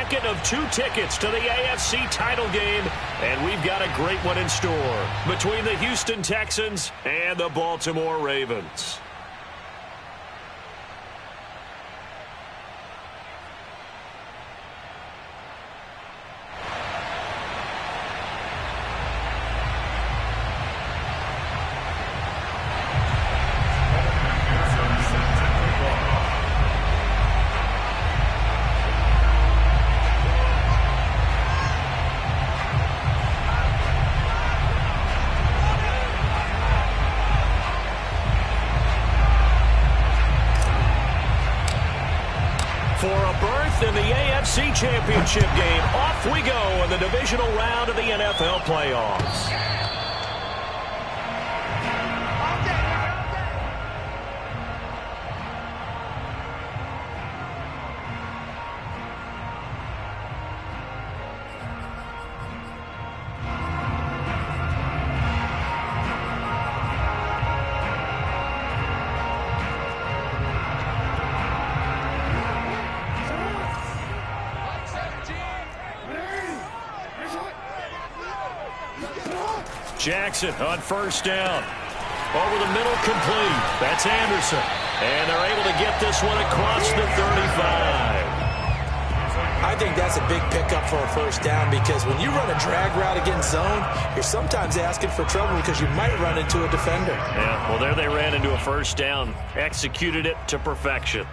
second of 2 tickets to the AFC title game, and we've got a great one in store between the Houston Texans and the Baltimore Ravens. For a berth in the AFC Championship game, off we go in the divisional round of the NFL playoffs. Jackson on first down. Over the middle, complete. That's Anderson. And they're able to get this one across the 35. I think that's a big pickup for a first down because when you run a drag route against zone, you're sometimes asking for trouble because you might run into a defender. Yeah, well, there they ran into a first down. Executed it to perfection.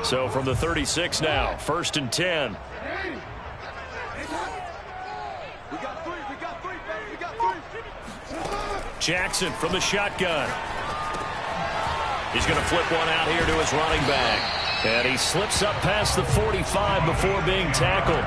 So from the 36 now, 1st and 10. Jackson from the shotgun. He's going to flip one out here to his running back. And he slips up past the 45 before being tackled.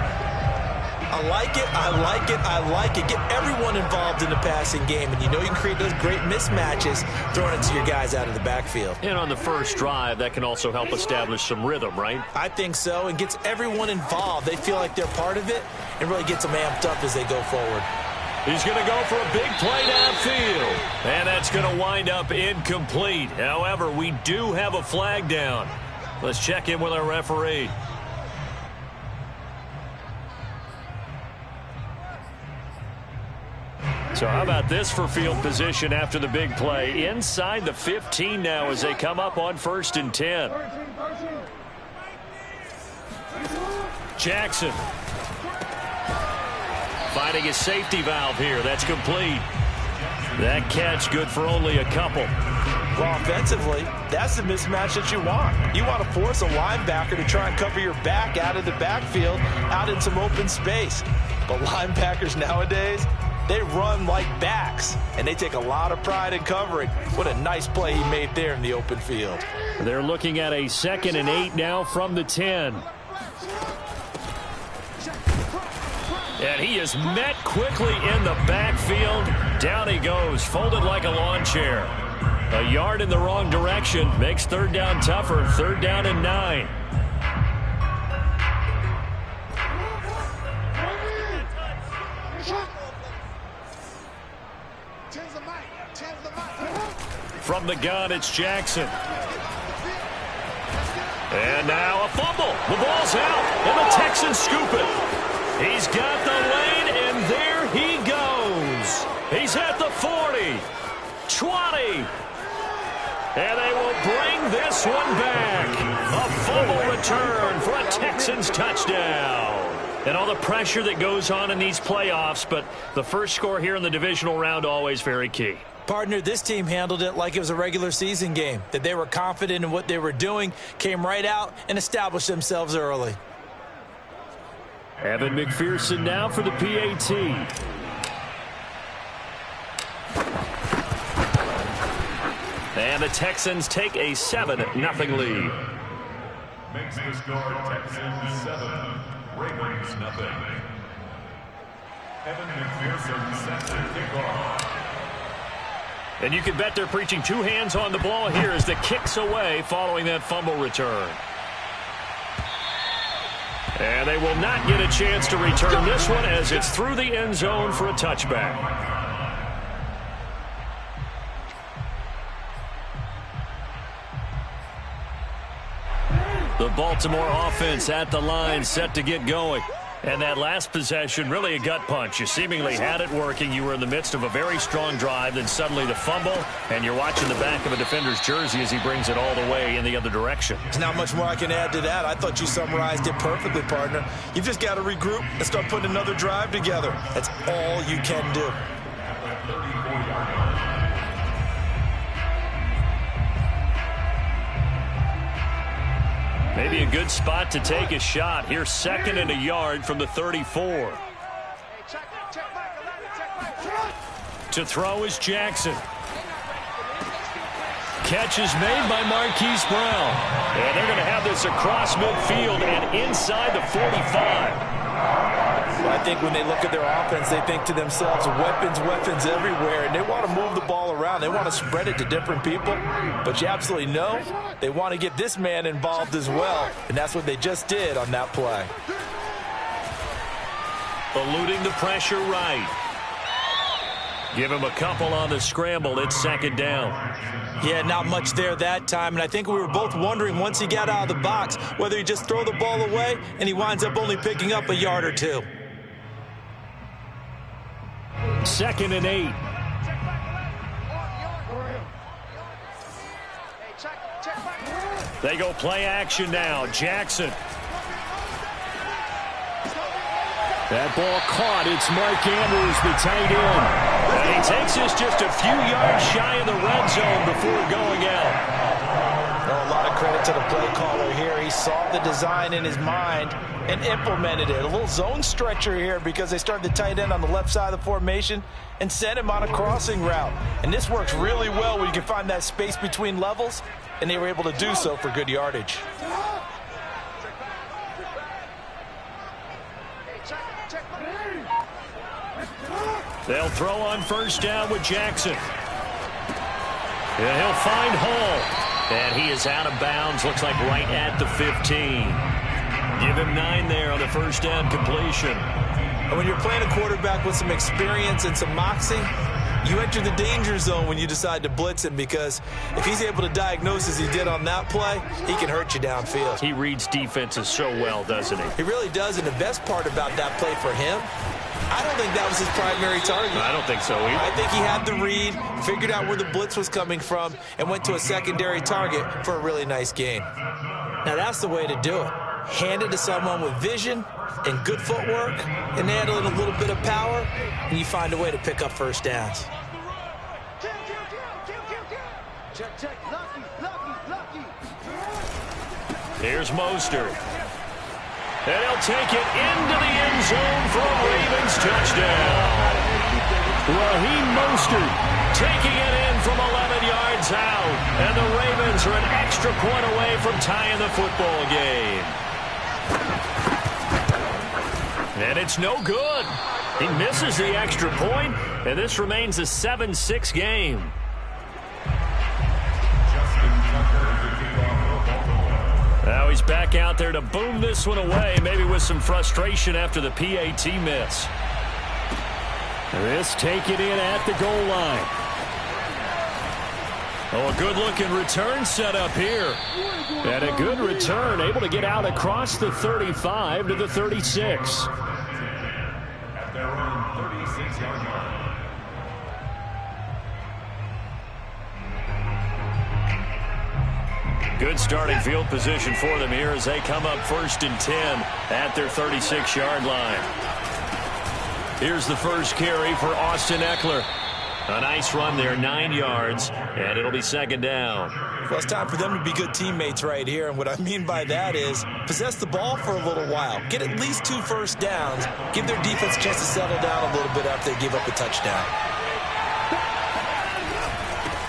I like it, I like it, I like it. Get everyone involved in the passing game, and you know you can create those great mismatches throwing it to your guys out of the backfield. And on the first drive, that can also help establish some rhythm, right? I think so, and gets everyone involved. They feel like they're part of it, and really gets them amped up as they go forward. He's going to go for a big play downfield, and that's going to wind up incomplete. However, we do have a flag down. Let's check in with our referee. So how about this for field position after the big play? Inside the 15 now as they come up on 1st and 10. Jackson finding his safety valve here. That's complete. That catch good for only a couple. Well, offensively, that's the mismatch that you want. You want to force a linebacker to try and cover your back out of the backfield, out in some open space. But linebackers nowadays, they run like backs, and they take a lot of pride in covering. What a nice play he made there in the open field. They're looking at a 2nd and 8 now from the 10. And he is met quickly in the backfield. Down he goes, folded like a lawn chair. A yard in the wrong direction makes 3rd down tougher. 3rd down and 9. From the gun, it's Jackson. And now a fumble. The ball's out, and the Texans scoop it. He's got the lane, and there he goes. He's at the 40, 20. And they will bring this one back. A fumble return for a Texans touchdown. And all the pressure that goes on in these playoffs, but the first score here in the divisional round always very key. Partner, this team handled it like it was a regular season game, that they were confident in what they were doing, came right out and established themselves early. Evan McPherson now for the PAT. And the Texans take a 7-0 lead. Makes the score Texans 7, Ravens 0. Evan McPherson sets the kickoff. And you can bet they're preaching 2 hands on the ball here as the kick's away following that fumble return. And they will not get a chance to return this one as it's through the end zone for a touchback. The Baltimore offense at the line, set to get going. And that last possession, really a gut punch. You seemingly had it working. You were in the midst of a very strong drive, then suddenly the fumble, and you're watching the back of a defender's jersey as he brings it all the way in the other direction. There's not much more I can add to that. I thought you summarized it perfectly, partner. You've just got to regroup and start putting another drive together. That's all you can do. Maybe a good spot to take a shot. Here's 2nd and a yard from the 34. To throw is Jackson. Catch is made by Marquise Brown. And they're going to have this across midfield and inside the 45. I think when they look at their offense, they think to themselves, weapons everywhere, and they want to move the ball around. They want to spread it to different people, but you absolutely know they want to get this man involved as well, and that's what they just did on that play. Eluding the pressure right. Give him a couple on the scramble. It's 2nd down. Yeah, not much there that time, and I think we were both wondering once he got out of the box whether he just throw the ball away and he winds up only picking up a yard or two. 2nd and 8. They go play action now. Jackson. That ball caught. It's Mark Andrews, the tight end. And he takes this just a few yards shy of the red zone before going out. A lot of credit to the play caller here. He saw the design in his mind and implemented it. A little zone stretcher here because they started the tight end on the left side of the formation and sent him on a crossing route. And this works really well when you can find that space between levels, and they were able to do so for good yardage. They'll throw on 1st down with Jackson. And he'll find Hall. And he is out of bounds. Looks like right at the 15. Give him 9 there on the 1st down completion. And when you're playing a quarterback with some experience and some moxie, you enter the danger zone when you decide to blitz him, because if he's able to diagnose as he did on that play, he can hurt you downfield. He reads defenses so well, doesn't he? He really does, and the best part about that play for him, I don't think that was his primary target. I don't think so either. I think he had the read, figured out where the blitz was coming from, and went to a secondary target for a really nice gain. Now that's the way to do it. Hand it to someone with vision and good footwork, and handle it a little bit of power, and you find a way to pick up 1st downs. Here's Mostert. And he'll take it into the end zone for a Ravens touchdown. Raheem Mostert taking it in from 11 yards out. And the Ravens are an extra point away from tying the football game. And it's no good. He misses the extra point, and this remains a 7-6 game. Now he's back out there to boom this one away, maybe with some frustration after the PAT miss. This take it in at the goal line. Oh, a good-looking return set up here. And a good return, able to get out across the 35 to the 36. At their own 36-yard line. Good starting field position for them here as they come up 1st and 10 at their 36-yard line. Here's the first carry for Austin Eckler. A nice run there, 9 yards, and it'll be 2nd down. Well, it's time for them to be good teammates right here, and what I mean by that is possess the ball for a little while. Get at least 2 first downs. Give their defense a chance to settle down a little bit after they give up a touchdown.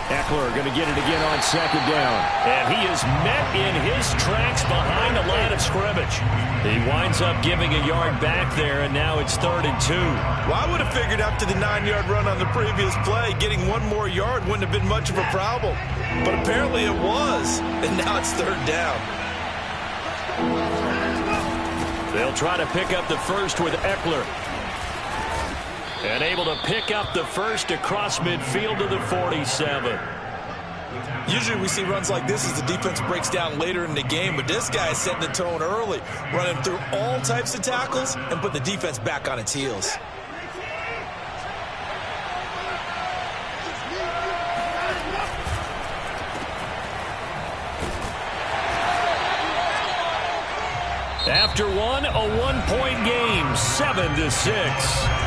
Eckler going to get it again on 2nd down. And he is met in his tracks behind the line of scrimmage. He winds up giving a yard back there, and now it's 3rd and 2. Well, I would have figured after the 9-yard run on the previous play, getting 1 more yard wouldn't have been much of a problem. But apparently it was, and now it's 3rd down. They'll try to pick up the first with Eckler. And able to pick up the first across midfield to the 47. Usually we see runs like this as the defense breaks down later in the game, but this guy is setting the tone early, running through all types of tackles and put the defense back on its heels. After one, a one-point game, 7-6.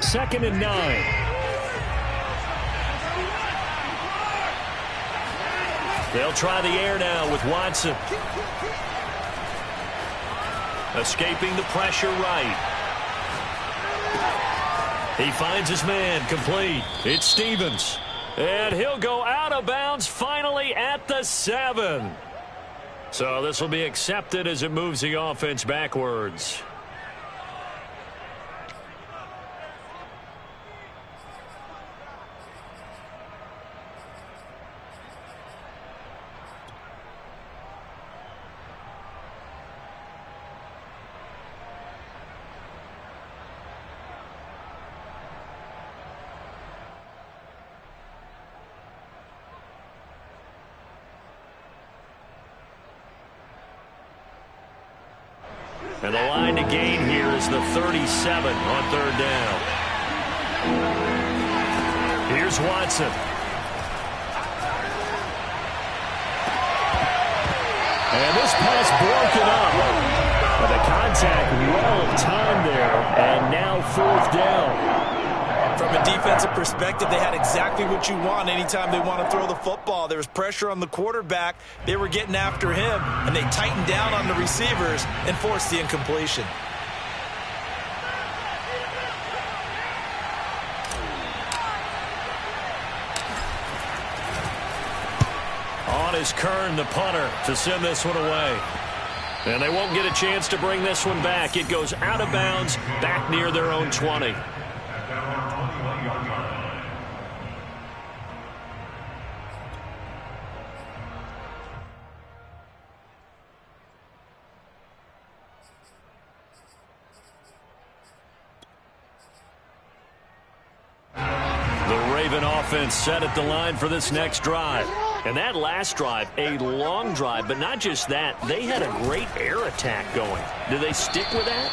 Second and 9. They'll try the air now with Watson. Escaping the pressure right. He finds his man complete. It's Stevens. And he'll go out of bounds finally at the 7. So this will be accepted as it moves the offense backwards. And the line to gain here is the 37 on third down. Here's Watson. And this pass broken up. But the contact well timed there. And now fourth down. From a defensive perspective, they had exactly what you want anytime they want to throw the football. There was pressure on the quarterback. They were getting after him, and they tightened down on the receivers and forced the incompletion. On is Kern, the punter, to send this one away. And they won't get a chance to bring this one back. It goes out of bounds, back near their own 20. Offense set at the line for this next drive. And that last drive, a long drive, but not just that, they had a great air attack going. Do they stick with that?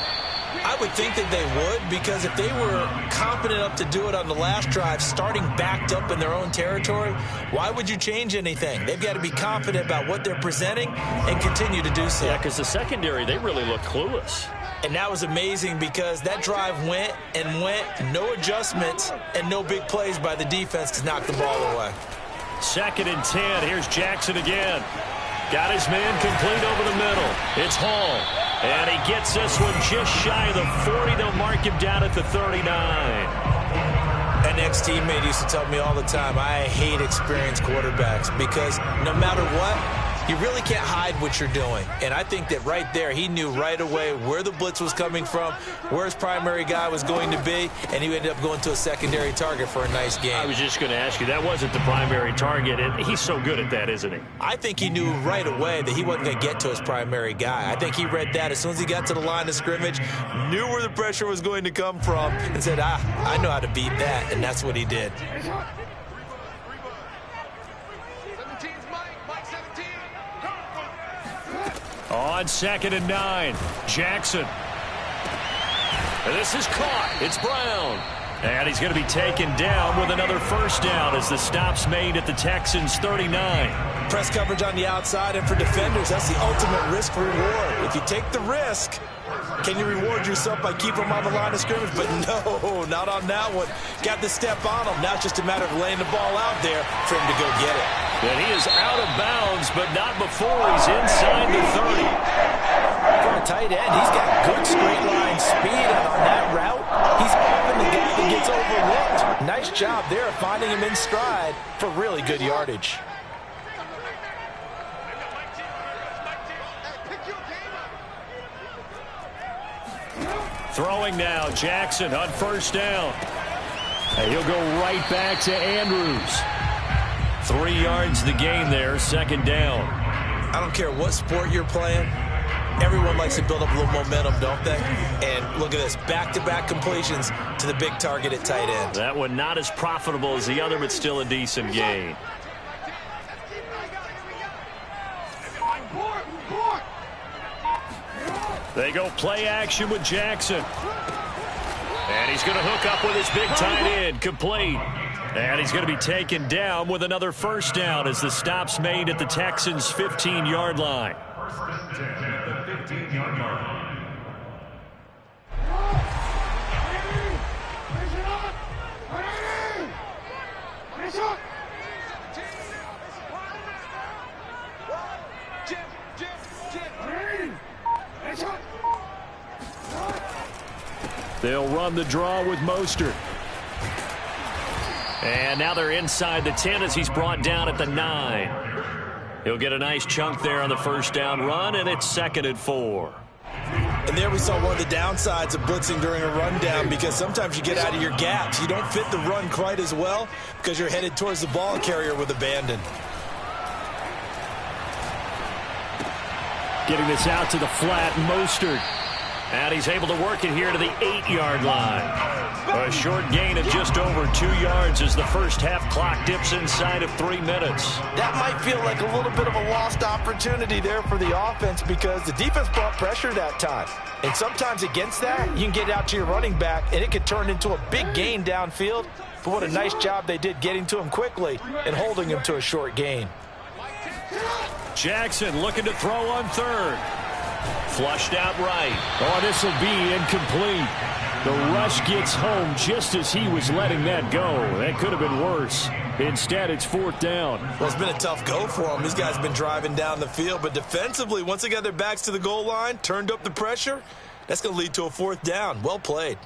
I would think that they would, because if they were confident enough to do it on the last drive, starting backed up in their own territory, why would you change anything? They've got to be confident about what they're presenting and continue to do so. Yeah, because the secondary, they really look clueless. And that was amazing because that drive went and went, no adjustments, and no big plays by the defense to knock the ball away. Second and 10. Here's Jackson again. Got his man complete over the middle. It's Hall. And he gets this one just shy of the 40. They'll mark him down at the 39. An ex-teammate used to tell me all the time, I hate experienced quarterbacks because no matter what, you really can't hide what you're doing. And I think that right there, he knew right away where the blitz was coming from, where his primary guy was going to be, and he ended up going to a secondary target for a nice game. I was just going to ask you, that wasn't the primary target, and he's so good at that, isn't he? I think he knew right away that he wasn't going to get to his primary guy. I think he read that as soon as he got to the line of scrimmage, knew where the pressure was going to come from, and said, I know how to beat that, and that's what he did. On second and 9, Jackson. And this is caught. It's Brown. And he's going to be taken down with another first down as the stop's made at the Texans' 39. Press coverage on the outside, and for defenders, that's the ultimate risk-reward. If you take the risk, can you reward yourself by keeping them on the line of scrimmage? But no, not on that one. Got the step on him. Now it's just a matter of laying the ball out there for him to go get it. And he is out of bounds, but not before he's inside the 30. For a tight end, he's got good straight-line speed, and on that route, he's often the guy that gets overlooked. Nice job there finding him in stride for really good yardage. Throwing now, Jackson on first down. And he'll go right back to Andrews. 3 yards the gain there, second down. I don't care what sport you're playing. Everyone likes to build up a little momentum, don't they? And look at this, back-to-back completions to the big target at tight end. That one not as profitable as the other, but still a decent gain. They go play action with Jackson. And he's going to hook up with his big tight end, complete. And he's going to be taken down with another first down as the stop's made at the Texans' 15-yard line. First and 10 at the 15-yard line. They'll run the draw with Mostert. And now they're inside the 10 as he's brought down at the 9. He'll get a nice chunk there on the first down run, and it's 2nd and 4. And there we saw one of the downsides of blitzing during a rundown, because sometimes you get out of your gaps. You don't fit the run quite as well because you're headed towards the ball carrier with abandon. Getting this out to the flat, Mostert. And he's able to work it here to the 8-yard line. A short gain of just over 2 yards as the first half clock dips inside of 3 minutes. That might feel like a little bit of a lost opportunity there for the offense because the defense brought pressure that time. And sometimes against that, you can get out to your running back, and it could turn into a big gain downfield. But what a nice job they did getting to him quickly and holding him to a short gain. Jackson looking to throw on third. Flushed out right. Oh, this will be incomplete. The rush gets home just as he was letting that go. That could have been worse. Instead, it's 4th down. Well, it's been a tough go for them. These guys have been driving down the field. But defensively, once they got their backs to the goal line, turned up the pressure, that's going to lead to a 4th down. Well played.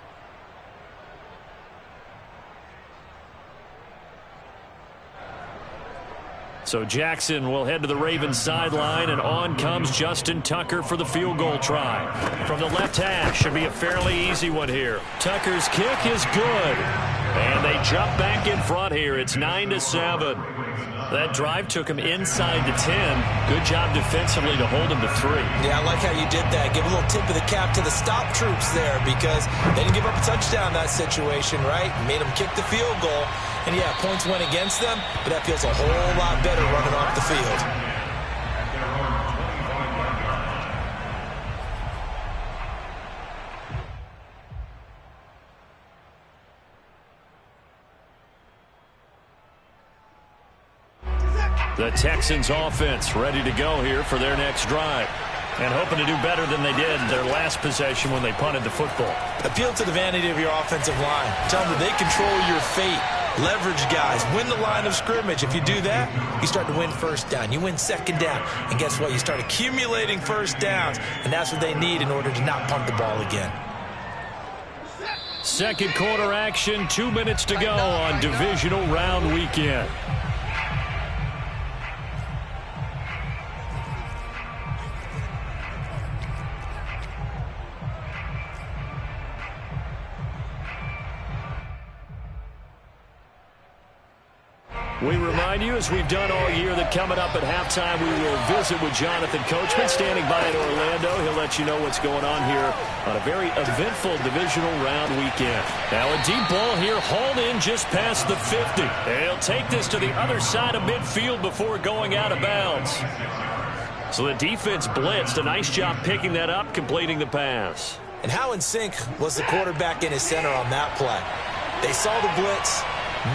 So Jackson will head to the Ravens sideline, and on comes Justin Tucker for the field goal try. From the left hash, should be a fairly easy one here. Tucker's kick is good. And they jump back in front here. It's 9-7. That drive took him inside the 10. Good job defensively to hold him to 3. Yeah, I like how you did that. Give a little tip of the cap to the stop troops there because they didn't give up a touchdown in that situation, right? Made them kick the field goal. And, yeah, points went against them, but that feels a whole lot better running off the field. The Texans offense ready to go here for their next drive. And hoping to do better than they did their last possession when they punted the football. Appeal to the vanity of your offensive line. Tell them that they control your fate. Leverage guys. Win the line of scrimmage. If you do that, you start to win first down. You win second down. And guess what? You start accumulating first downs. And that's what they need in order to not punt the ball again. Second quarter action. 2 minutes to go on divisional round weekend. We remind you, as we've done all year, that coming up at halftime, we will visit with Jonathan Coachman standing by in Orlando. He'll let you know what's going on here on a very eventful divisional round weekend. Now a deep ball here, hauled in just past the 50. And he'll take this to the other side of midfield before going out of bounds. So the defense blitzed. A nice job picking that up, completing the pass. And how in sync was the quarterback in his center on that play? They saw the blitz,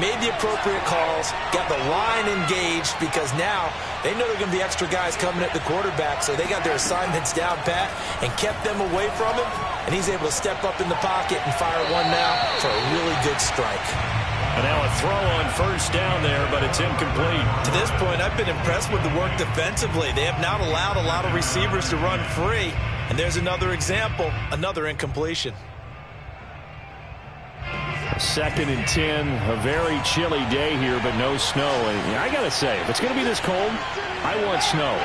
made the appropriate calls, got the line engaged because now they know there are going to be extra guys coming at the quarterback, so they got their assignments down pat and kept them away from him, and he's able to step up in the pocket and fire one now for a really good strike. And now a throw on first down there, but it's incomplete. To this point, I've been impressed with the work defensively. They have not allowed a lot of receivers to run free, and there's another example, another incompletion. 2nd and 10, a very chilly day here, but no snow. And I got to say, if it's going to be this cold, I want snow.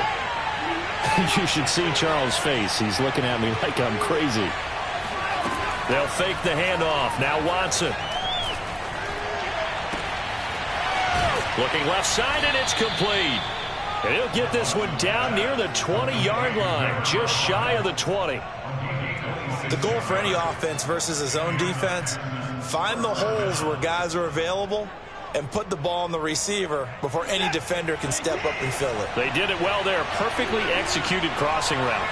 You should see Charles' face. He's looking at me like I'm crazy. They'll fake the handoff. Now Watson. Looking left side, and it's complete. And he'll get this one down near the 20-yard line, just shy of the 20. The goal for any offense versus a zone defense, find the holes where guys are available and put the ball on the receiver before any defender can step up and fill it. They did it well there. Perfectly executed crossing route.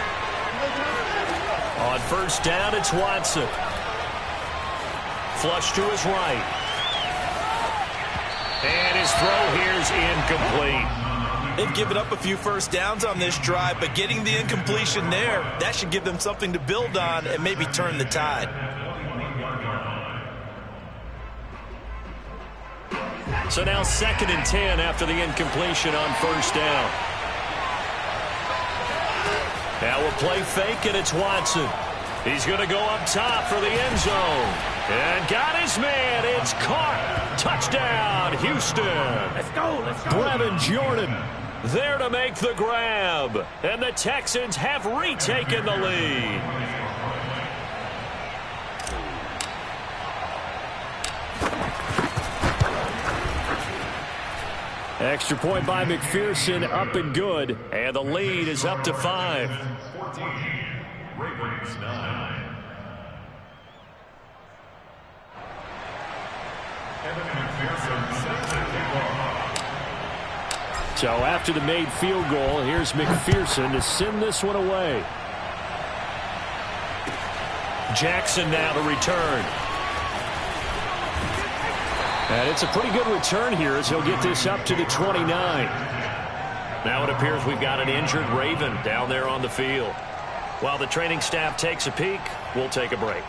On first down, it's Watson. Flush to his right. And his throw here's incomplete. They've given up a few first downs on this drive, but getting the incompletion there, that should give them something to build on and maybe turn the tide. So now 2nd and 10 after the incompletion on first down. Now we'll play fake, and it's Watson. He's going to go up top for the end zone. And got his man. It's caught. Touchdown, Houston. Let's go. Brevin Jordan there to make the grab. And the Texans have retaken the lead. Extra point by McPherson, up and good. And the lead is up to 5. 14, Ravens 9. So after the made field goal, here's McPherson to send this one away. Jackson now to return. And it's a pretty good return here as he'll get this up to the 29. Now it appears we've got an injured Raven down there on the field. While the training staff takes a peek, we'll take a break.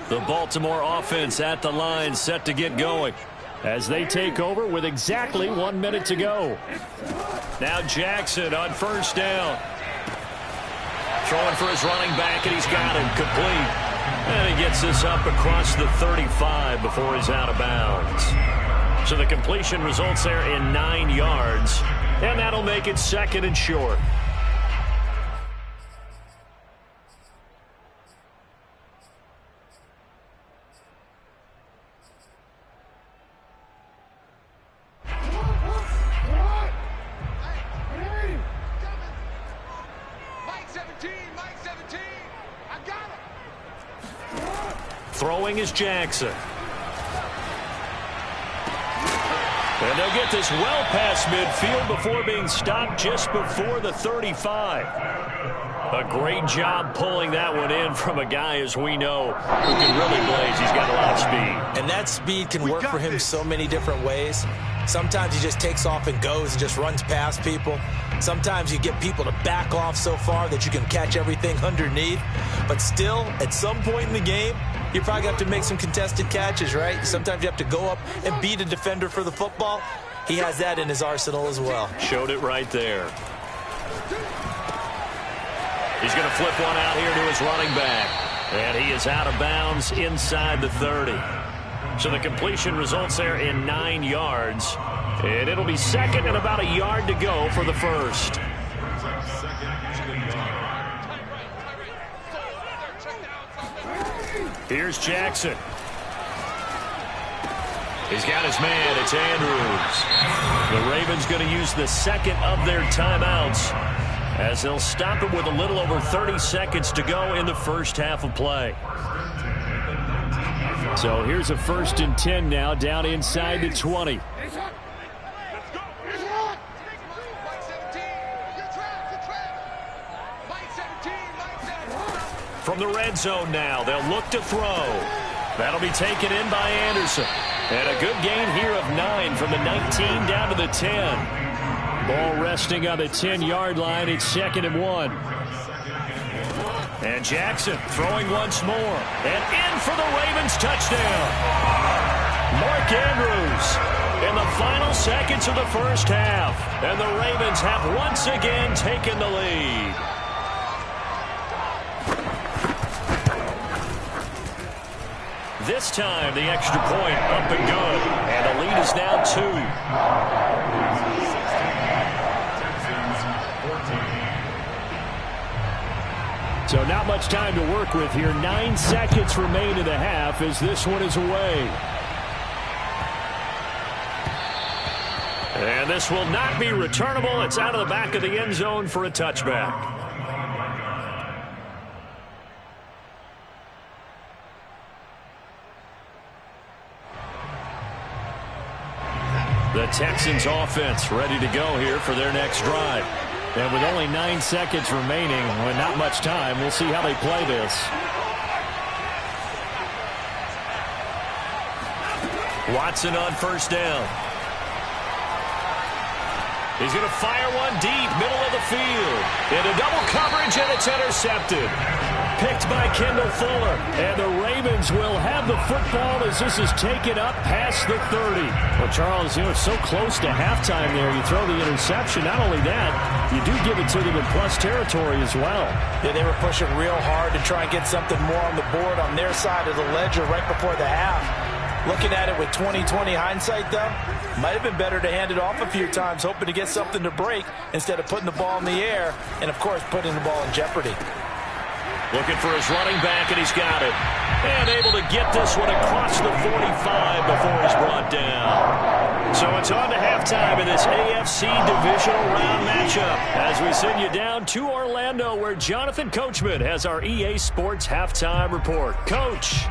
The Baltimore offense at the line, set to get going as they take over with exactly 1 minute to go. Now Jackson on first down. Throwing for his running back, and he's got it complete. And he gets this up across the 35 before he's out of bounds. So the completion results there in 9 yards, and that'll make it 2nd and short. Throwing is Jackson. And they'll get this well past midfield before being stopped just before the 35. A great job pulling that one in from a guy, as we know, who can really blaze. He's got a lot of speed. And that speed can work for him so many different ways. Sometimes he just takes off and goes and just runs past people. Sometimes you get people to back off so far that you can catch everything underneath. But still, at some point in the game, you probably have to make some contested catches, right? Sometimes you have to go up and beat a defender for the football. He has that in his arsenal as well. Showed it right there. He's going to flip one out here to his running back. And he is out of bounds inside the 30. So the completion results there in 9 yards. And it'll be 2nd and about a yard to go for the first. Here's Jackson. He's got his man. It's Andrews. The Ravens going to use the 2nd of their timeouts as they'll stop it with a little over 30 seconds to go in the first half of play. So here's a 1st and 10 now, down inside the 20. From the red zone now, they'll look to throw. That'll be taken in by Anderson. And a good gain here of 9 from the 19 down to the 10. Ball resting on the 10-yard line. It's 2nd and 1. And Jackson throwing once more. And in for the Ravens touchdown. Mark Andrews. in the final seconds of the first half. And the Ravens have once again taken the lead. This time, the extra point up and good. And the lead is now 2. So not much time to work with here. 9 seconds remain in the half as this one is away. And this will not be returnable. It's out of the back of the end zone for a touchback. The Texans offense ready to go here for their next drive. And with only 9 seconds remaining, with not much time, we'll see how they play this. Watson on first down. He's going to fire one deep, middle of the field. Into double coverage, and it's intercepted. Picked by Kendall Fuller. And the Ravens will have the football as this is taken up past the 30. Well, Charles, you know, it's so close to halftime there. You throw the interception. Not only that, you do give it to them in plus territory as well. Yeah, they were pushing real hard to try and get something more on the board on their side of the ledger right before the half. Looking at it with 20/20 hindsight, though, might have been better to hand it off a few times, hoping to get something to break instead of putting the ball in the air and, of course, putting the ball in jeopardy. Looking for his running back, and he's got it. And able to get this one across the 45 before he's brought down. So it's on to halftime in this AFC Divisional Round matchup as we send you down to Orlando where Jonathan Coachman has our EA Sports Halftime Report. Coach.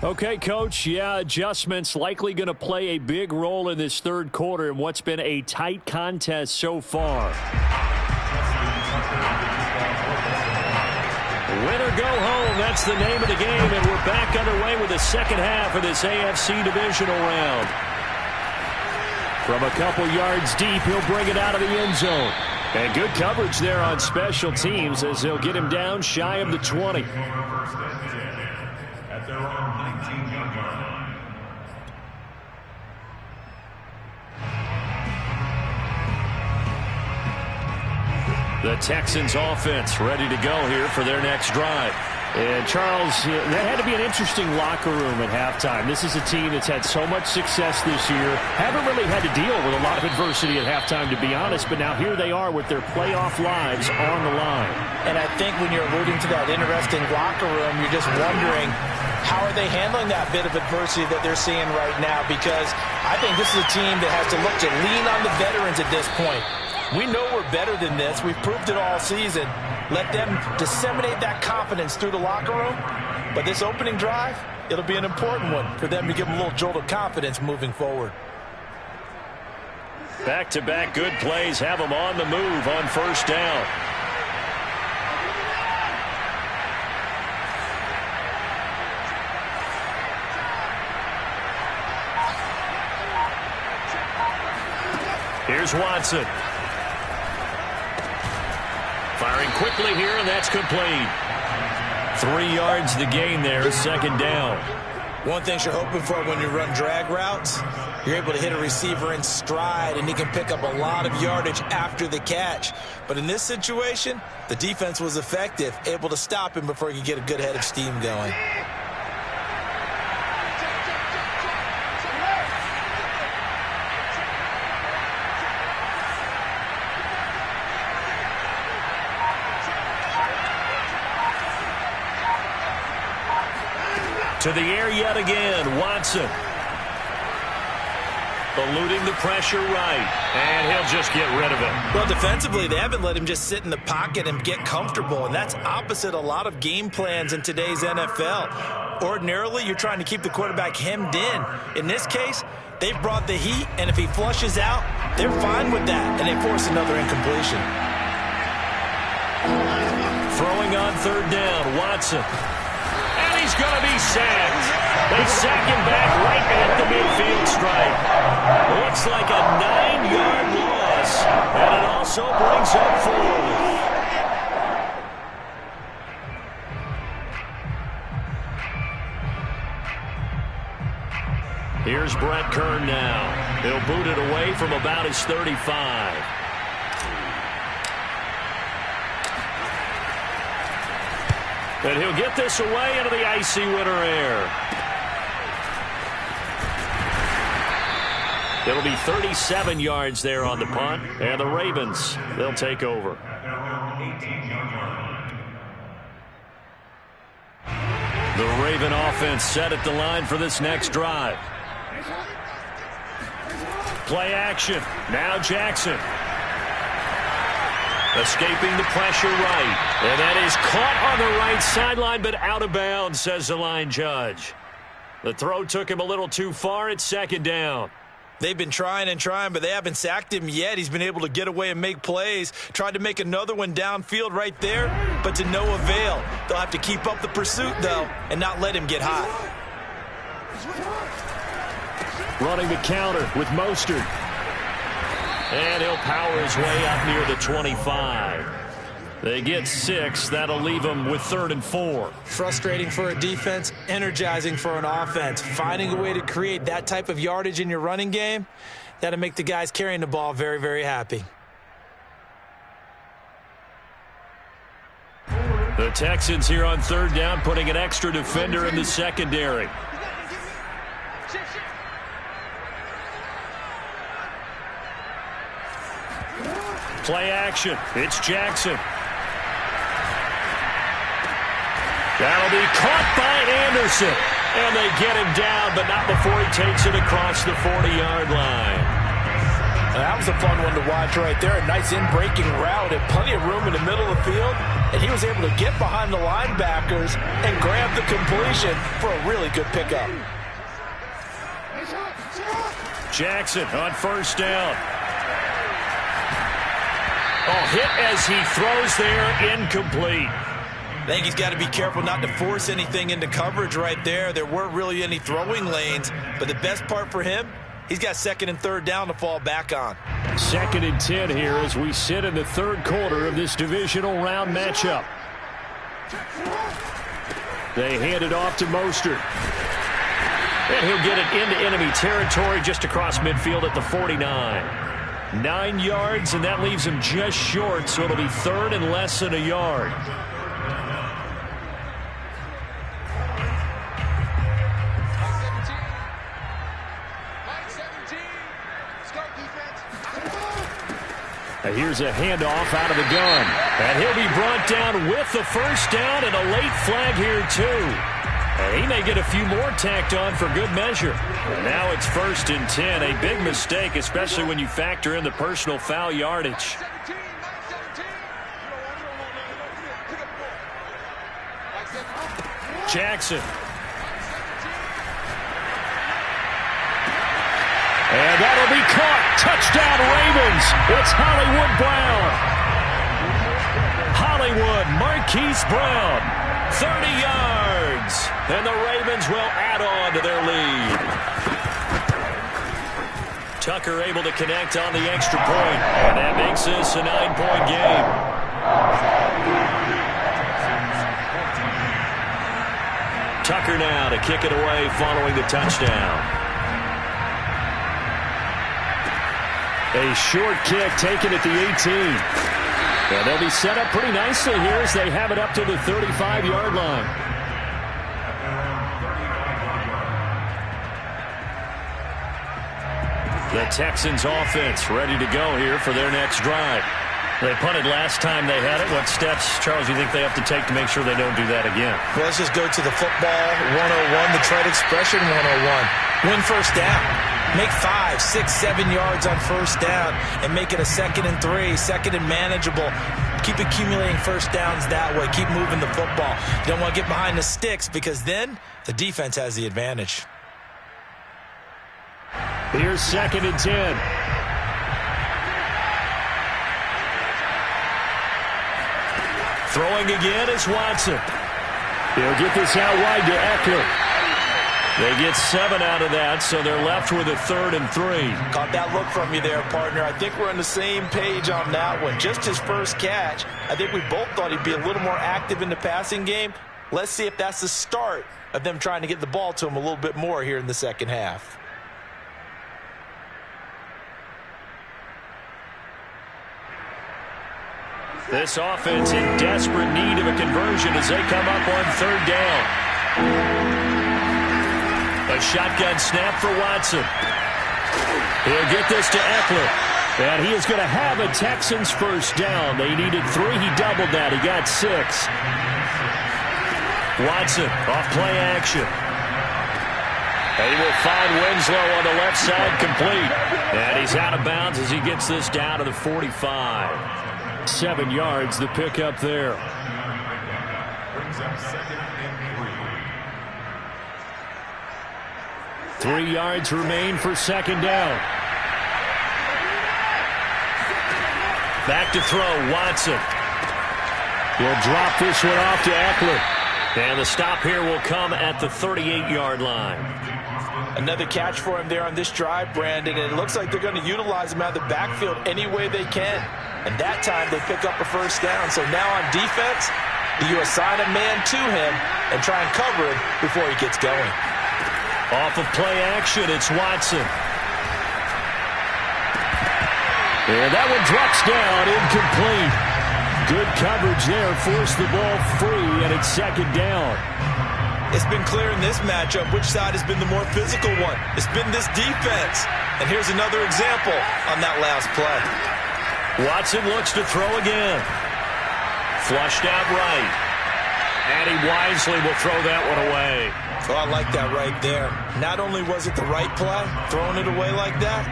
Okay, Coach, yeah, adjustments likely going to play a big role in this third quarter in what's been a tight contest so far. Win or go home, that's the name of the game, and we're back underway with the second half of this AFC Divisional Round. From a couple yards deep, he'll bring it out of the end zone. And good coverage there on special teams as they'll get him down shy of the 20. At their own 19-yard line. The Texans offense ready to go here for their next drive. And Charles, that had to be an interesting locker room at halftime. This is a team that's had so much success this year. Haven't really had to deal with a lot of adversity at halftime, to be honest. But now here they are with their playoff lives on the line. And I think when you're alluding to that interesting locker room, you're just wondering, how are they handling that bit of adversity that they're seeing right now? Because I think this is a team that has to look to lean on the veterans at this point. We know we're better than this. We've proved it all season. Let them disseminate that confidence through the locker room. But this opening drive, it'll be an important one for them to give them a little jolt of confidence moving forward. Back-to-back good plays have them on the move on first down. Here's Watson. Firing quickly here, and that's complete. 3 yards the gain there, second down. One thing you're hoping for when you run drag routes, you're able to hit a receiver in stride, and he can pick up a lot of yardage after the catch. But in this situation, the defense was effective, able to stop him before he could get a good head of steam going. To the air yet again, Watson. Eluding the pressure right, and he'll just get rid of it. Well, defensively, they haven't let him just sit in the pocket and get comfortable, and that's opposite a lot of game plans in today's NFL. Ordinarily, you're trying to keep the quarterback hemmed in. In this case, they've brought the heat, and if he flushes out, they're fine with that, and they force another incompletion. Throwing on third down, Watson. And he's going to be sacked. They sack him back right at the midfield stripe. Looks like a 9-yard loss. And it also brings up 4. Here's Brett Kern now. He'll boot it away from about his 35. And he'll get this away into the icy winter air. It'll be 37 yards there on the punt. And the Ravens, they'll take over. The Raven offense set at the line for this next drive. Play action. Now Jackson. Escaping the pressure right. And that is caught on the right sideline, but out of bounds, says the line judge. The throw took him a little too far. It's second down. They've been trying and trying, but they haven't sacked him yet. He's been able to get away and make plays. Tried to make another one downfield right there, but to no avail. They'll have to keep up the pursuit, though, and not let him get hot. Running the counter with Mostert. And he'll power his way up near the 25. They get 6. That'll leave them with 3rd and 4. Frustrating for a defense, energizing for an offense. Finding a way to create that type of yardage in your running game, that'll make the guys carrying the ball very, very happy. The Texans here on third down, putting an extra defender in the secondary. Play action. It's Jackson. That'll be caught by Anderson. And they get him down, but not before he takes it across the 40-yard line. That was a fun one to watch right there. A nice in-breaking route and plenty of room in the middle of the field. And he was able to get behind the linebackers and grab the completion for a really good pickup. Jackson on first down. Oh, hit as he throws there, incomplete. I think he's got to be careful not to force anything into coverage right there. There weren't really any throwing lanes, but the best part for him, he's got 2nd and 3rd down to fall back on. 2nd and 10 here as we sit in the 3rd quarter of this divisional round matchup. They hand it off to Mostert. And he'll get it into enemy territory just across midfield at the 49. 9 yards, and that leaves him just short, so it'll be 3rd and less than a yard. Now here's a handoff out of the gun. And he'll be brought down with the first down and a late flag here, too. And he may get a few more tacked on for good measure. And now it's 1st and 10. A big mistake, especially when you factor in the personal foul yardage. Jackson. And that'll be caught. Touchdown, Ravens. It's Hollywood Brown. Hollywood, Marquise Brown. 30 yards. And the Ravens will add on to their lead. Tucker able to connect on the extra point. And that makes this a 9-point game. Tucker now to kick it away following the touchdown. A short kick taken at the 18. And they'll be set up pretty nicely here as they have it up to the 35-yard line. The Texans offense ready to go here for their next drive. They punted last time they had it. What steps, Charles, do you think they have to take to make sure they don't do that again? Well, let's just go to the football 101, the trade expression 101. Win first down. Make 5, 6, 7 yards on first down and make it a 2nd and 3, 2nd and manageable. Keep accumulating first downs that way. Keep moving the football. You don't want to get behind the sticks because then the defense has the advantage. Here's 2nd and 10. Throwing again is Watson. He'll get this out wide to Eckler. They get 7 out of that, so they're left with a 3rd and 3. Caught that look from you there, partner. I think we're on the same page on that one. Just his first catch. I think we both thought he'd be a little more active in the passing game. Let's see if that's the start of them trying to get the ball to him a little bit more here in the second half. This offense in desperate need of a conversion as they come up on 3rd down. A shotgun snap for Watson. He'll get this to Eckler. And he is going to have a Texans first down. They needed 3. He doubled that. He got 6. Watson off play action. They will find Winslow on the left side, complete. And he's out of bounds as he gets this down to the 45. 7 yards, the pickup there. Brings up 2nd and 3. 3 yards remain for 2nd down. Back to throw, Watson. He'll drop this one off to Eckler. And the stop here will come at the 38-yard line. Another catch for him there on this drive, Brandon, and it looks like they're going to utilize him out of the backfield any way they can. And that time they pick up a first down. So now on defense, you assign a man to him and try and cover him before he gets going. Off of play action, it's Watson. And that one drops down, incomplete. Good coverage there, forced the ball free, and it's 2nd down. It's been clear in this matchup which side has been the more physical one. It's been this defense. And here's another example on that last play. Watson looks to throw again. Flushed out right. And he wisely will throw that one away. Oh, I like that right there. Not only was it the right play, throwing it away like that,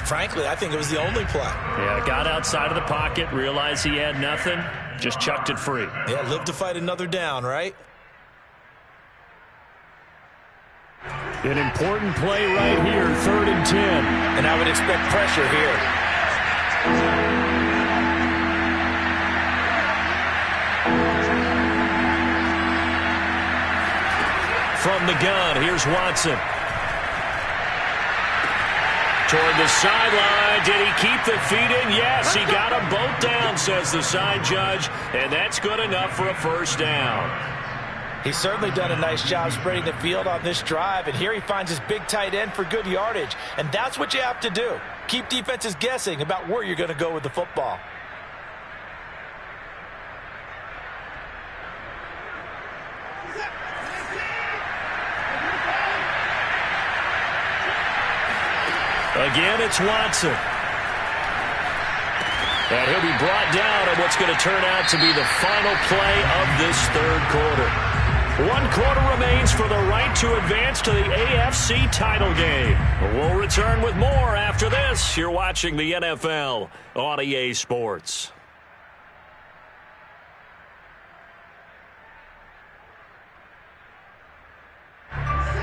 frankly, I think it was the only play. Yeah, got outside of the pocket, realized he had nothing, just chucked it free. Yeah, live to fight another down, right? An important play right here, 3rd and 10. And I would expect pressure here. From the gun, here's Watson. Toward the sideline. Did he keep the feet in? Yes, he got them both down, says the side judge. And that's good enough for a first down. He's certainly done a nice job spreading the field on this drive. And here he finds his big tight end for good yardage. And that's what you have to do. Keep defenses guessing about where you're going to go with the football. Again, it's Watson. And he'll be brought down on what's going to turn out to be the final play of this 3rd quarter. 1 quarter remains for the right to advance to the AFC title game. We'll return with more after this. You're watching the NFL on EA Sports.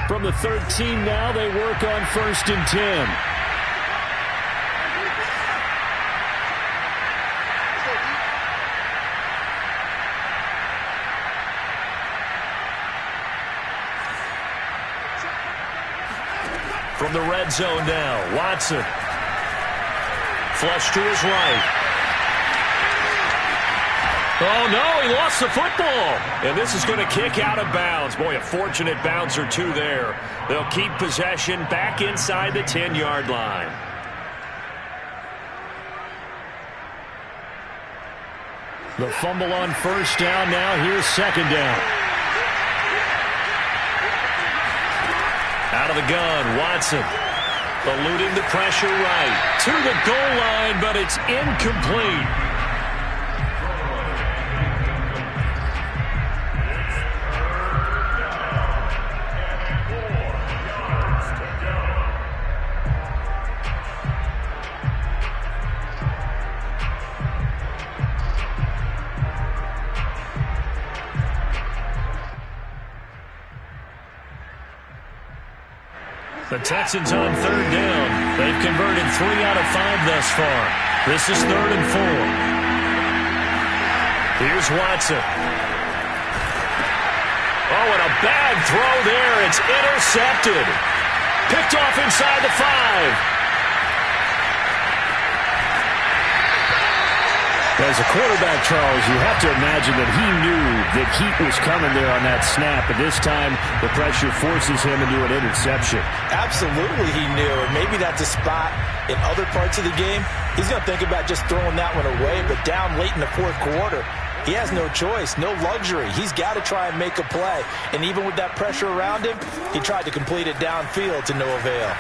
From the 13 now, they work on 1st and 10. From the red zone now, Watson. Flush to his right. Oh, no, he lost the football. And this is going to kick out of bounds. Boy, a fortunate bounce or two there. They'll keep possession back inside the 10-yard line. The fumble on 1st down now. Here's 2nd down. Out of the gun, Watson. Eluding the pressure right. To the goal line, but it's incomplete. The Texans on 3rd down. They've converted 3 out of 5 thus far. This is 3rd and 4. Here's Watson. Oh, and a bad throw there. It's intercepted. Picked off inside the 5. As a quarterback, Charles, you have to imagine that he knew that heat was coming there on that snap. But this time, the pressure forces him into an interception. Absolutely he knew. And maybe that's a spot in other parts of the game. He's going to think about just throwing that one away. But down late in the 4th quarter, he has no choice, no luxury. He's got to try and make a play. And even with that pressure around him, he tried to complete it downfield to no avail.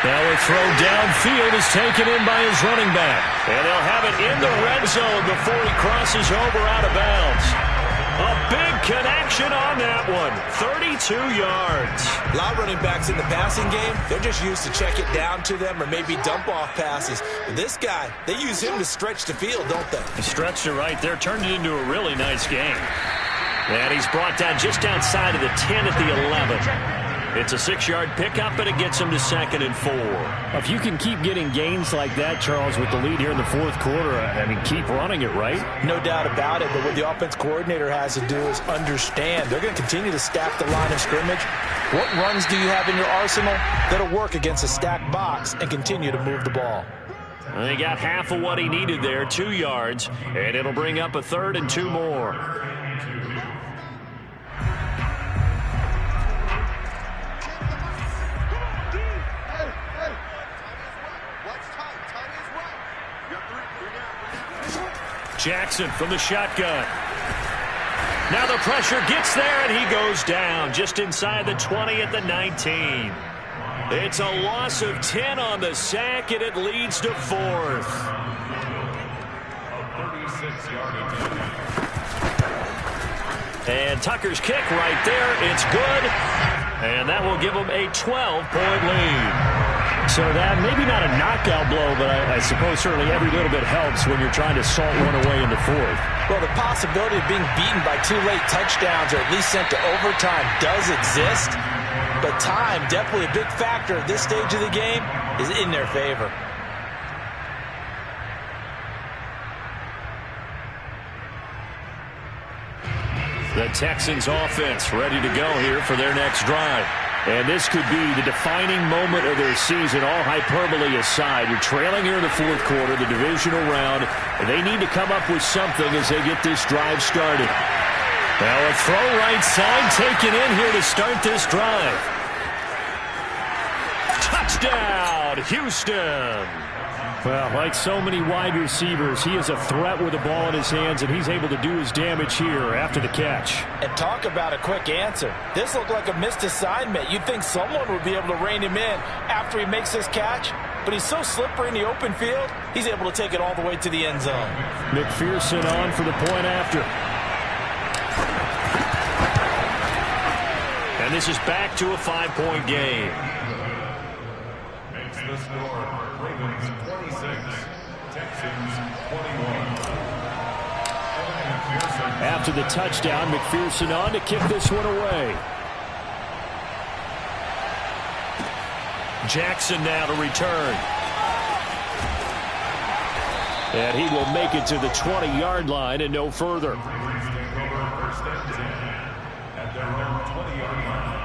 Now a throw downfield is taken in by his running back. And they'll have it in the red zone before he crosses over out of bounds. A big connection on that one. 32 yards. A lot of running backs in the passing game, they're just used to check it down to them or maybe dump off passes. But this guy, they use him to stretch the field, don't they? He stretched it right there, turned it into a really nice game. And he's brought down just outside of the 10 at the 11. It's a 6-yard pickup, and it gets him to 2nd and 4. If you can keep getting gains like that, Charles, with the lead here in the 4th quarter, I mean, keep running it, right? No doubt about it, but what the offense coordinator has to do is understand. They're going to continue to stack the line of scrimmage. What runs do you have in your arsenal that'll work against a stacked box and continue to move the ball? He got half of what he needed there, 2 yards, and it'll bring up a 3rd and 2 more. Jackson from the shotgun. Now the pressure gets there, and he goes down just inside the 20 at the 19. It's a loss of 10 on the sack, and it leads to 4th. And Tucker's kick right there. It's good, and that will give them a 12-point lead. So that, maybe not a knockout blow, but I suppose certainly every little bit helps when you're trying to salt one away in the 4th. Well, the possibility of being beaten by 2 late touchdowns or at least sent to overtime does exist. But time, definitely a big factor at this stage of the game, is in their favor. The Texans offense ready to go here for their next drive. And this could be the defining moment of their season, all hyperbole aside. You're trailing here in the 4th quarter, the divisional round, and they need to come up with something as they get this drive started. Now a throw right side taken in here to start this drive. Touchdown, Houston! Well, like so many wide receivers, he is a threat with the ball in his hands, and he's able to do his damage here after the catch. And talk about a quick answer. This looked like a missed assignment. You'd think someone would be able to rein him in after he makes this catch, but he's so slippery in the open field, he's able to take it all the way to the end zone. McPherson on for the point after. And this is back to a 5-point game. Makes the score. Ravens 26, Texans 21. After the touchdown, McPherson on to kick this one away. Jackson now to return. And he will make it to the 20-yard line and no further. First and 10 at their own 20-yard line.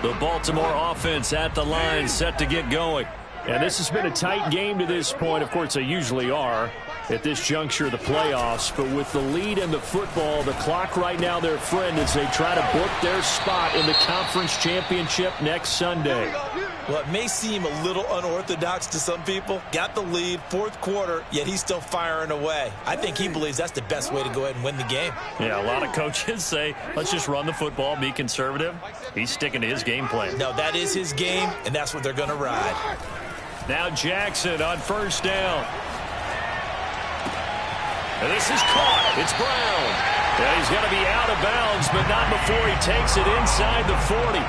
The Baltimore offense at the line, set to get going. And this has been a tight game to this point. Of course, they usually are at this juncture of the playoffs. But with the lead in the football, the clock right now their friend as they try to book their spot in the conference championship next Sunday. Well, it may seem a little unorthodox to some people. Got the lead, 4th quarter, yet he's still firing away. I think he believes that's the best way to go ahead and win the game. Yeah, a lot of coaches say, let's just run the football, be conservative. He's sticking to his game plan. No, that is his game, and that's what they're going to ride. Now Jackson on first down. And this is caught. It's Brown. And he's going to be out of bounds, but not before he takes it inside the 40.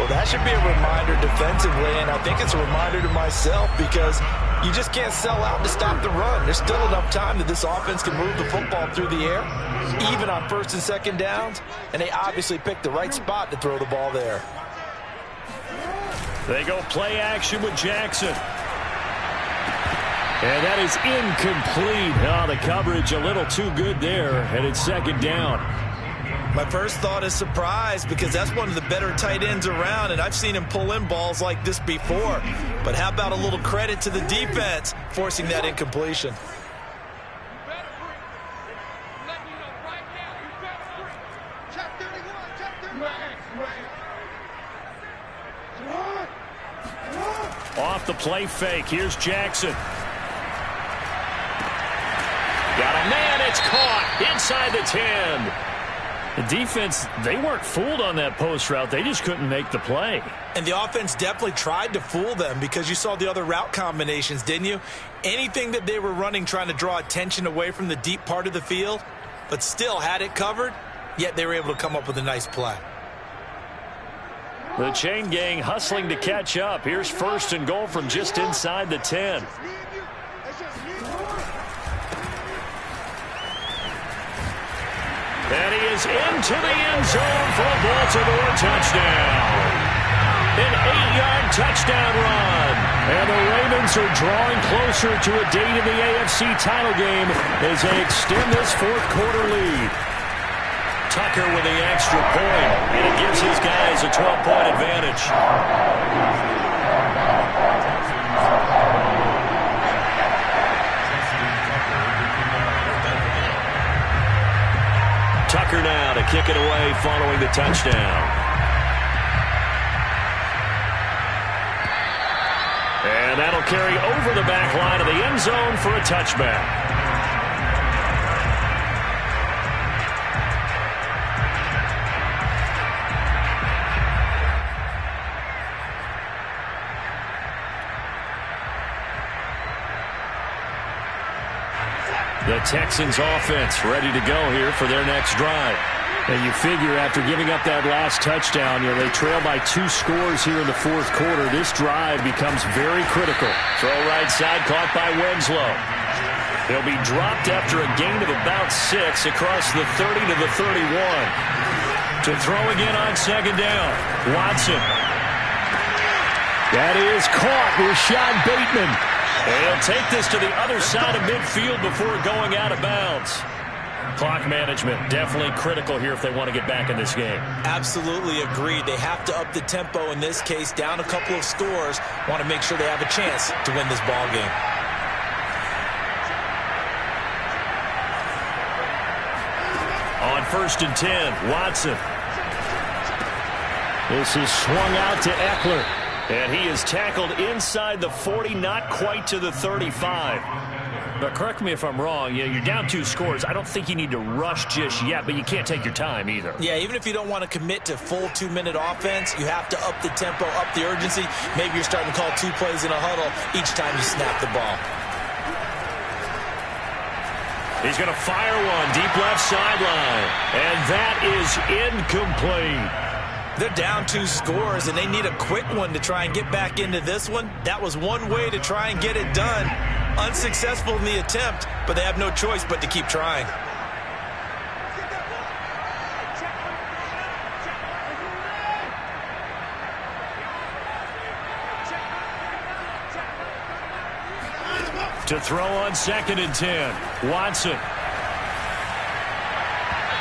Well, that should be a reminder defensively, and I think it's a reminder to myself because you just can't sell out to stop the run. There's still enough time that this offense can move the football through the air, even on first and second downs, and they obviously picked the right spot to throw the ball there. They go play action with Jackson. And that is incomplete. Oh, the coverage a little too good there, and it's second down. My first thought is surprise because that's one of the better tight ends around, and I've seen him pull in balls like this before. But how about a little credit to the defense forcing that incompletion? Off the play fake. Here's Jackson. Got a man. It's caught inside the 10. The defense, they weren't fooled on that post route. They just couldn't make the play. And the offense definitely tried to fool them because you saw the other route combinations, didn't you? Anything that they were running trying to draw attention away from the deep part of the field, but still had it covered, yet they were able to come up with a nice play. The chain gang hustling to catch up. Here's first and goal from just inside the 10. And he is into the end zone for a Baltimore touchdown. An 8-yard touchdown run. And the Ravens are drawing closer to a date in the AFC title game as they extend this fourth quarter lead. Tucker with the extra point, and it gives his guys a 12-point advantage. Tucker now to kick it away following the touchdown. And that'll carry over the back line of the end zone for a touchback. The Texans offense ready to go here for their next drive. And you figure after giving up that last touchdown, they trail by 2 scores here in the fourth quarter. This drive becomes very critical. Throw right side caught by Winslow. He'll be dropped after a gain of about 6 across the 30 to the 31. To throw again on second down, Watson. That is caught. Rashad Bateman. And he'll take this to the other side of midfield before going out of bounds. Clock management definitely critical here if they want to get back in this game. Absolutely agreed. They have to up the tempo in this case, down a couple of scores. Want to make sure they have a chance to win this ball game. On first and 10, Watson. This is swung out to Eckler. And he is tackled inside the 40, not quite to the 35. But correct me if I'm wrong, you're down 2 scores. I don't think you need to rush just yet, but you can't take your time either. Yeah, even if you don't want to commit to full 2-minute offense, you have to up the tempo, up the urgency. Maybe you're starting to call 2 plays in a huddle each time you snap the ball. He's going to fire one deep left sideline, and that is incomplete. They're down 2 scores, and they need a quick one to try and get back into this one. That was one way to try and get it done. Unsuccessful in the attempt, but they have no choice but to keep trying. To throw on second and 10, Watson.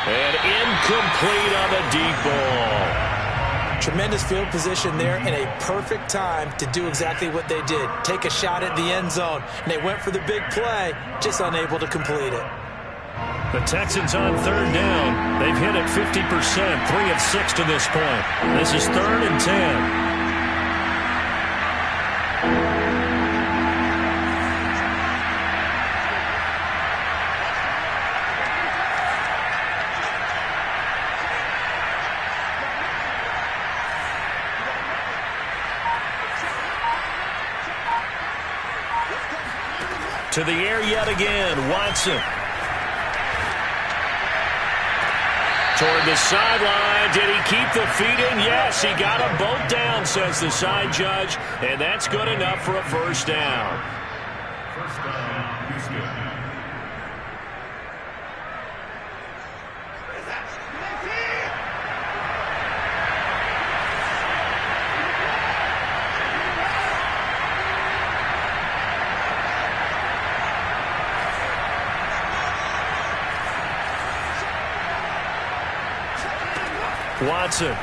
And incomplete on the deep ball. Tremendous field position there and a perfect time to do exactly what they did. Take a shot at the end zone. And they went for the big play, just unable to complete it. The Texans on third down. They've hit it 50%, 3 of 6 to this point. This is 3rd and 10. To the air yet again, Watson. toward the sideline. Did he keep the feet in? Yes, he got them both down, says the side judge, and that's good enough for a first down. First down, Houston. Watson. And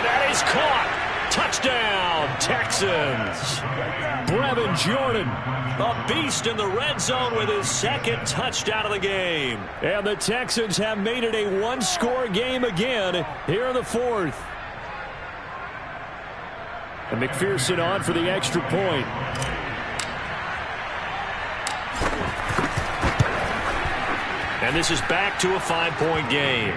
that is caught. Touchdown, Texans. Brevin Jordan, a beast in the red zone with his second touchdown of the game. And the Texans have made it a one-score game again here in the fourth. And McPherson on for the extra point. And this is back to a 5-point game.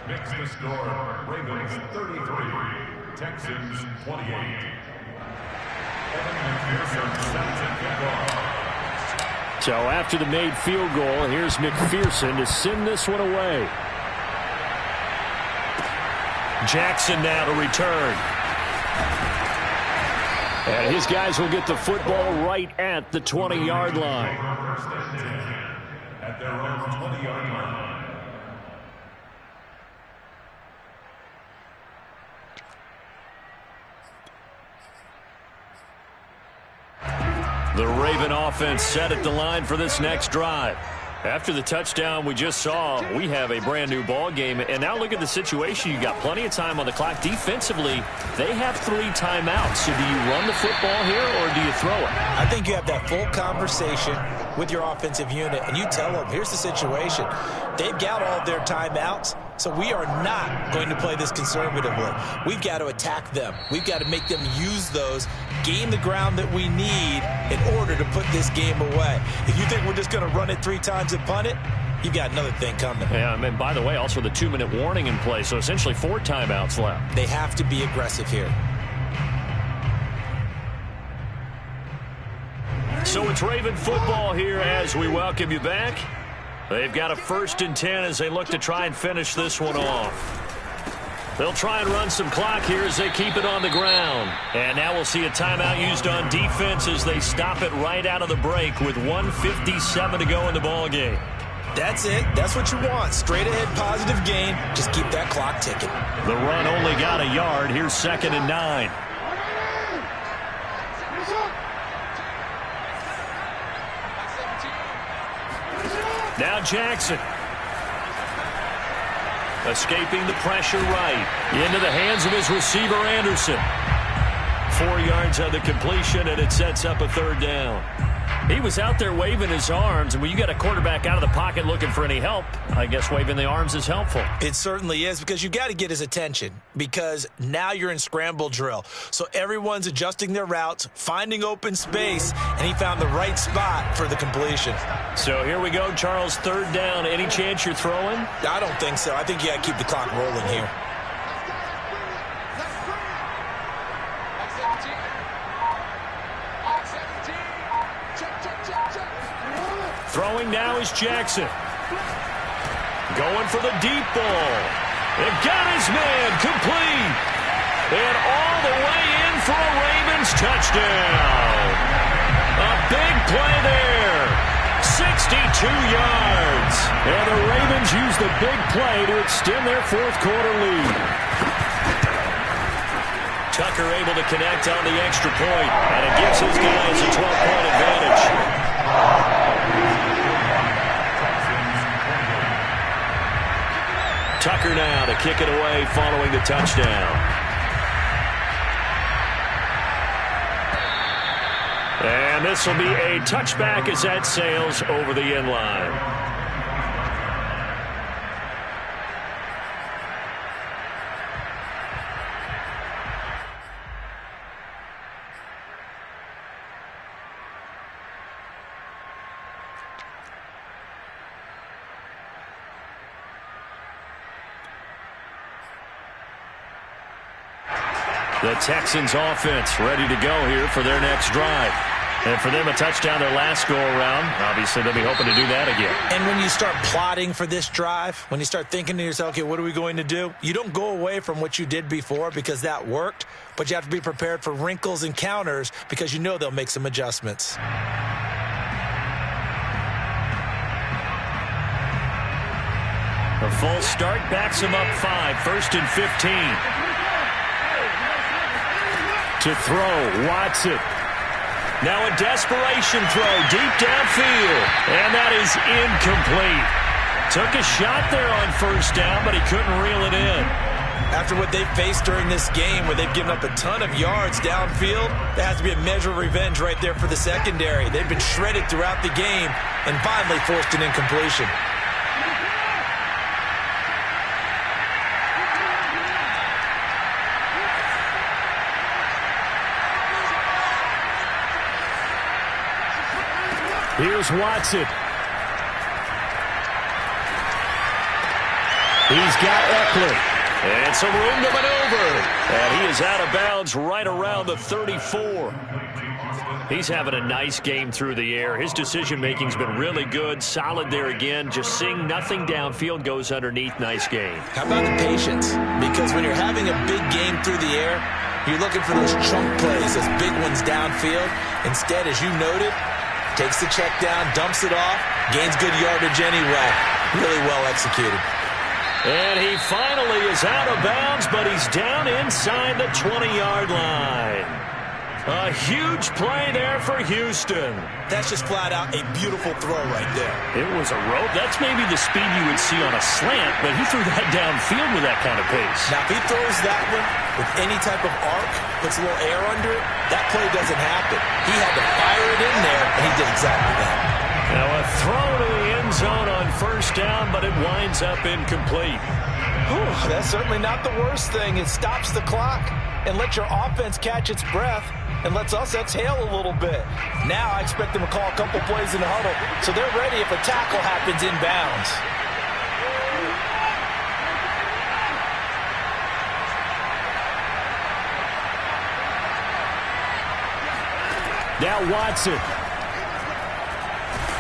Makes the score, Ravens 33, Texans 28. So after the made field goal, here's McPherson to send this one away. Jackson now to return. And his guys will get the football right at the 20-yard line. At their own 20-yard line. The Raven offense set at the line for this next drive. After the touchdown we just saw, we have a brand new ball game. And now look at the situation. You got plenty of time on the clock. Defensively, they have 3 timeouts. So do you run the football here or do you throw it? I think you have that full conversation with your offensive unit, and you tell them, here's the situation. They've got all of their timeouts, so we are not going to play this conservatively. We've got to attack them. We've got to make them use those, gain the ground that we need in order to put this game away. If you think we're just going to run it 3 times and punt it, you've got another thing coming. Yeah, and by the way, also the 2-minute warning in play, so essentially 4 timeouts left. They have to be aggressive here. So it's Raven football here as we welcome you back. They've got a 1st and 10 as they look to try and finish this one off. They'll try and run some clock here as they keep it on the ground. And now we'll see a timeout used on defense as they stop it right out of the break with 1:57 to go in the ball game. That's it. That's what you want. Straight ahead positive gain. Just keep that clock ticking. The run only got a yard. Here's 2nd and 9. Now Jackson. Escaping the pressure right. Into the hands of his receiver, Anderson. 4 yards on the completion, and it sets up a 3rd down. He was out there waving his arms, and when you got a quarterback out of the pocket looking for any help, I guess waving the arms is helpful. It certainly is, because you got to get his attention, because now you're in scramble drill. So everyone's adjusting their routes, finding open space, and he found the right spot for the completion. So here we go, Charles, 3rd down. Any chance you're throwing? I don't think so. I think you got to keep the clock rolling here. Throwing now is Jackson. Going for the deep ball. It got his man complete. And all the way in for a Ravens touchdown. A big play there. 62 yards. And the Ravens use the big play to extend their 4th quarter lead. Tucker able to connect on the extra point. And it gives his guys a 12-point advantage. Tucker now to kick it away following the touchdown. And this will be a touchback as that sails over the end line. The Texans offense ready to go here for their next drive. And for them, a touchdown their last go-around. Obviously, they'll be hoping to do that again. And when you start plotting for this drive, when you start thinking to yourself, okay, what are we going to do? You don't go away from what you did before because that worked, but you have to be prepared for wrinkles and counters because you know they'll make some adjustments. A false start backs him up 5, 1st and 15. To throw, Watson. Now a desperation throw deep downfield, and that is incomplete. Took a shot there on 1st down, but he couldn't reel it in. After what they've faced during this game where they've given up a ton of yards downfield, there has to be a measure of revenge right there for the secondary. They've been shredded throughout the game and finally forced an incompletion. Here's Watson. He's got Eckler. And some room to maneuver. And he is out of bounds right around the 34. He's having a nice game through the air. His decision-making's been really good. Solid there again. Just seeing nothing downfield goes underneath. Nice game. How about the patience? Because when you're having a big game through the air, you're looking for those chunk plays, those big ones downfield. Instead, as you noted, takes the check down, dumps it off, gains good yardage anyway. Really well executed. And he finally is out of bounds, but he's down inside the 20-yard line. A huge play there for Houston. That's just flat out a beautiful throw right there. It was a rope. That's maybe the speed you would see on a slant, but he threw that downfield with that kind of pace. Now, if he throws that one with any type of arc, puts a little air under it, that play doesn't happen. He had to fire it in there, and he did exactly that. Now a throw to the end zone on 1st down, but it winds up incomplete. Whew, that's certainly not the worst thing. It stops the clock and lets your offense catch its breath and lets us exhale a little bit. Now I expect them to call a couple plays in the huddle so they're ready if a tackle happens inbounds. Now Watson.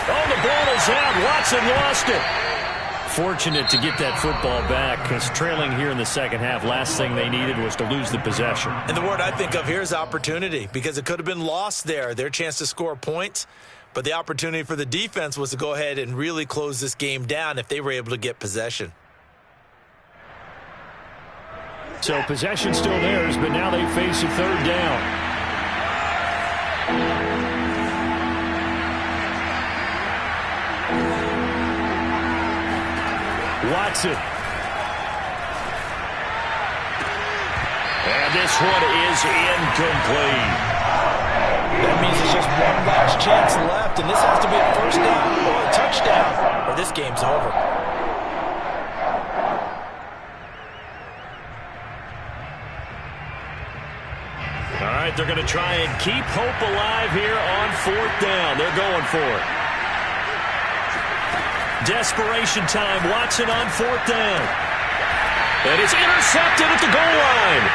Oh, the ball is out. Watson lost it. Fortunate to get that football back because trailing here in the second half, last thing they needed was to lose the possession. And the word I think of here is opportunity because it could have been lost there, their chance to score points. But the opportunity for the defense was to go ahead and really close this game down if they were able to get possession. So possession still theirs, but now they face a 3rd down. Watson. And this one is incomplete. That means there's just one last chance left, and this has to be a 1st down or a touchdown, or this game's over. All right, they're going to try and keep hope alive here on 4th down. They're going for it. Desperation time. Watson on 4th down. And it's intercepted at the goal line.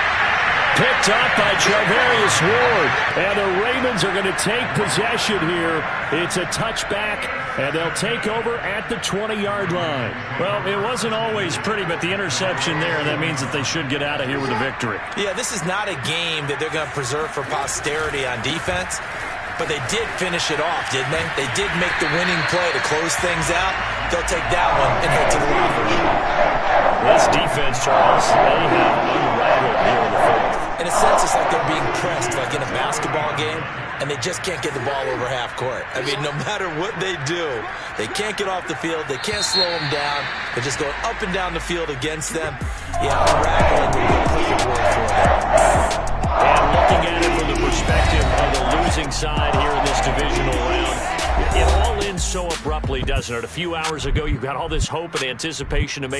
Picked up by Charvarius Ward. And the Ravens are going to take possession here. It's a touchback, and they'll take over at the 20-yard line. Well, it wasn't always pretty, but the interception there, that means that they should get out of here with a victory. Yeah, this is not a game that they're going to preserve for posterity on defense. But they did finish it off, didn't they? They did make the winning play to close things out. They'll take that one and head to the locker room. This defense, Charles, they have unraveled here in the 4th. In a sense, it's like they're being pressed, like in a basketball game, and they just can't get the ball over half court. I mean, no matter what they do, they can't get off the field. They can't slow them down. They're just going up and down the field against them. Yeah, unraveling would be a perfect word for them. And looking at it from the perspective of the losing side here in this divisional round, it all ends so abruptly, doesn't it? A few hours ago, you got all this hope and anticipation to make